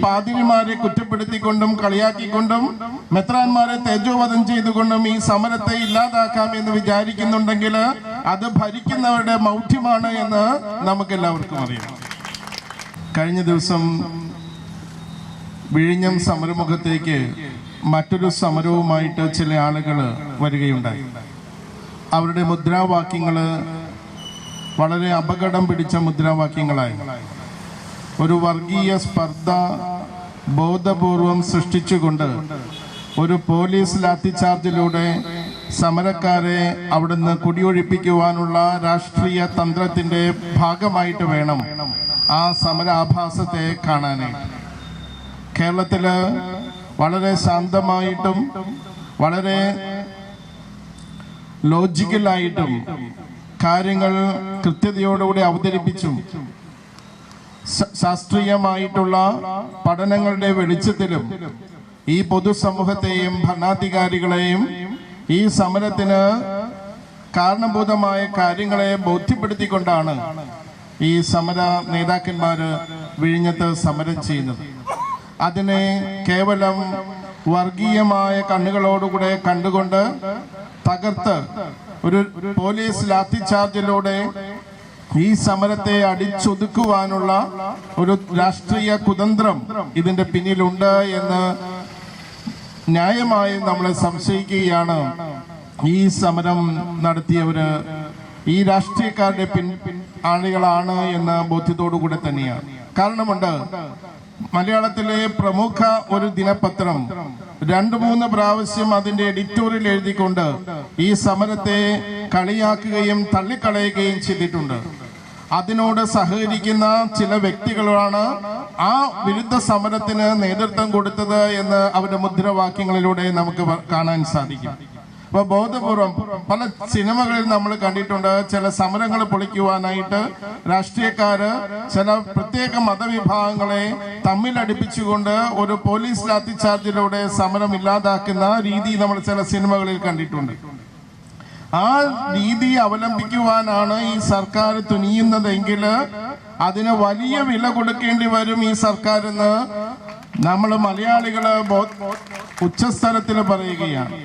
പാതിരിമാരെ കുറ്റപ്പെടുത്തിക്കൊണ്ടും കളിയാക്കിക്കൊണ്ടും മെത്രാന്മാരെ തേജോവധം ചെയ്തുകൊണ്ടും ഈ സമരത്തെ ഇല്ലാതാക്കാം എന്ന് വിചാരിക്കുന്നുണ്ടെങ്കിൽ അത് ഭരിക്കുന്നവരുടെ മൗഢ്യമാണ് എന്ന് നമുക്കെല്ലാവർക്കും അറിയാം. കഴിഞ്ഞ ദിവസം വിഴിഞ്ഞം സമരമുഖത്തേക്ക് മറ്റൊരു സമരവുമായിട്ട് ചില ആളുകൾ വരികയുണ്ടായി. അവരുടെ മുദ്രാവാക്യങ്ങൾ വളരെ അപകടം പിടിച്ച മുദ്രാവാക്യങ്ങളായി. ഒരു വർഗീയ സ്പർദ്ധ ബോധപൂർവം സൃഷ്ടിച്ചുകൊണ്ട് ഒരു പോലീസ് ലാത്തിചാർജിലൂടെ സമരക്കാരെ അവിടുന്ന് കുടിയൊഴിപ്പിക്കുവാനുള്ള രാഷ്ട്രീയ തന്ത്രത്തിന്റെ ഭാഗമായിട്ട് വേണം ആ സമരാഭാസത്തെ കാണാനായിട്ട്. കേരളത്തില് വളരെ ശാന്തമായിട്ടും വളരെ ലോജിക്കലായിട്ടും കാര്യങ്ങൾ കൃത്യതയോടുകൂടി അവതരിപ്പിച്ചും ശാസ്ത്രീയമായിട്ടുള്ള പഠനങ്ങളുടെ വെളിച്ചത്തിലും ഈ പൊതുസമൂഹത്തെയും ഭരണാധികാരികളെയും ഈ സമരത്തിന് കാരണഭൂതമായ കാര്യങ്ങളെ ബോധ്യപ്പെടുത്തിക്കൊണ്ടാണ് ഈ സമര നേതാക്കന്മാര് വിഴിഞ്ഞത്ത് സമരം ചെയ്യുന്നത്. അതിനെ കേവലം വർഗീയമായ കണ്ണുകളോടുകൂടെ കണ്ടുകൊണ്ട് തകർത്ത് ഒരു പോലീസ് ലാത്തിചാർജിലൂടെ ഈ സമരത്തെ അടിച്ചൊതുക്കുവാനുള്ള ഒരു രാഷ്ട്രീയ കുതന്ത്രം ഇതിന്റെ പിന്നിലുണ്ട് എന്ന് ന്യായമായി നമ്മളെ സംശയിക്കുകയാണ്. ഈ സമരം നടത്തിയവര് ഈ രാഷ്ട്രീയക്കാരുടെ ആളുകളാണ് എന്ന ബോധ്യത്തോടുകൂടെ തന്നെയാണ്. കാരണമുണ്ട്, മലയാളത്തിലെ പ്രമുഖ ഒരു ദിനപത്രം 2-3 പ്രാവശ്യം അതിന്റെ എഡിറ്റോറിയൽ എഴുതിക്കൊണ്ട് ഈ സമരത്തെ കളിയാക്കുകയും തള്ളിക്കളയുകയും ചെയ്തിട്ടുണ്ട്. അതിനോട് സഹകരിക്കുന്ന ചില വ്യക്തികളാണ് ആ വിരുദ്ധ സമരത്തിന് നേതൃത്വം കൊടുത്തത് എന്ന് അവരുടെ മുദ്രാവാക്യങ്ങളിലൂടെ നമുക്ക് കാണാൻ സാധിക്കും. അപ്പൊ ബോധപൂർവം പല സിനിമകളിൽ നമ്മൾ കണ്ടിട്ടുണ്ട്, ചില സമരങ്ങൾ പൊളിക്കുവാനായിട്ട് രാഷ്ട്രീയക്കാര് ചില പ്രത്യേക മതവിഭാഗങ്ങളെ തമ്മിലടിപ്പിച്ചുകൊണ്ട് ഒരു പോലീസ് ലാത്തിചാർജിലൂടെ സമരം ഇല്ലാതാക്കുന്ന രീതി നമ്മൾ ചില സിനിമകളിൽ കണ്ടിട്ടുണ്ട്. ആ രീതി അവലംബിക്കുവാനാണ് ഈ സർക്കാർ തുനിയുന്നതെങ്കിൽ അതിന് വലിയ വില കൊടുക്കേണ്ടി വരും ഈ സർക്കാരെന്ന് നമ്മൾ മലയാളികള് ഉച്ചസ്ഥലത്തിൽ പറയുകയാണ്.